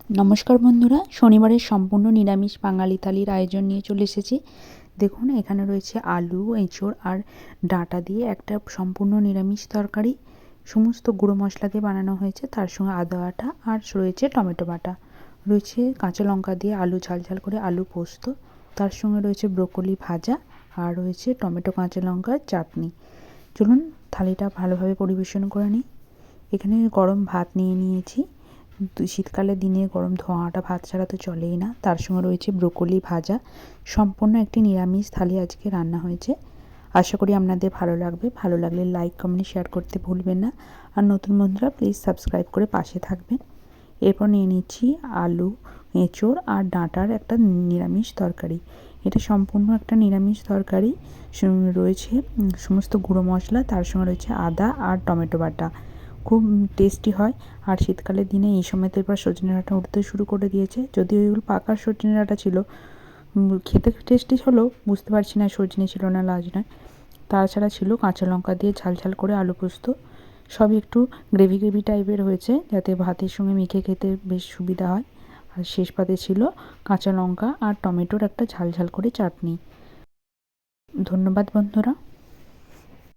নমস্কার বন্ধুরা, শনিবারের সম্পূর্ণ নিরামিষ বাঙালি থালির আয়োজন নিয়ে চলে এসেছি। দেখুন, এখানে রয়েছে আলু, এঁচোড় আর ডাঁটা দিয়ে একটা সম্পূর্ণ নিরামিষ তরকারি। সমস্ত গুঁড়ো মশলা দিয়ে বানানো হয়েছে, তার সঙ্গে আদা বাটা আর রয়েছে টমেটো বাটা, রয়েছে কাঁচা লঙ্কা দিয়ে আলু ঝাল ঝাল করে আলু পোস্ত, তার সঙ্গে রয়েছে ব্রোকলি ভাজা আর রয়েছে টমেটো কাঁচা লঙ্কার চাটনি। চলুন থালিটা ভালোভাবে পরিবেশন করে নিই। এখানে গরম ভাত নিয়ে নিয়েছি। শীতকালের দিনে গরম ধোঁয়াটা ভাত ছাড়া তো চলেই না। তার সঙ্গে রয়েছে ব্রোকলি ভাজা। সম্পূর্ণ একটি নিরামিষ থালি আজকে রান্না হয়েছে। আশা করি আপনাদের ভালো লাগবে। ভালো লাগলে লাইক, কমেন্ট, শেয়ার করতে ভুলবেন না। আর নতুন বন্ধুরা প্লিজ সাবস্ক্রাইব করে পাশে থাকবেন। এরপর নিয়ে নিচ্ছি আলু, এঁচোড় আর ডাঁটার একটা নিরামিষ তরকারি। এটা সম্পূর্ণ একটা নিরামিষ তরকারি। রয়েছে সমস্ত গুঁড়ো মশলা, তার সঙ্গে রয়েছে আদা আর টমেটো বাটা। খুব টেস্টি হয়। আর শীতকালের দিনে এই সময় তো এবার সজনে ডাঁটা উঠতে শুরু করে দিয়েছে। যদিও এগুলো পাকা সজনে ডাঁটা ছিল, খেতে টেস্টি হলেও বুঝতে পারছি না সজনে ছিল না লাজ নয়। তাছাড়া ছিল কাঁচা লঙ্কা দিয়ে ঝাল ঝাল করে আলু পোস্ত। সবই একটু গ্রেভি গ্রেভি টাইপের হয়েছে, যাতে ভাতের সঙ্গে মেখে খেতে বেশ সুবিধা হয়। আর শেষ পাতে ছিল কাঁচা লঙ্কা আর টমেটোর একটা ঝাল ঝাল করে চাটনি। ধন্যবাদ বন্ধুরা।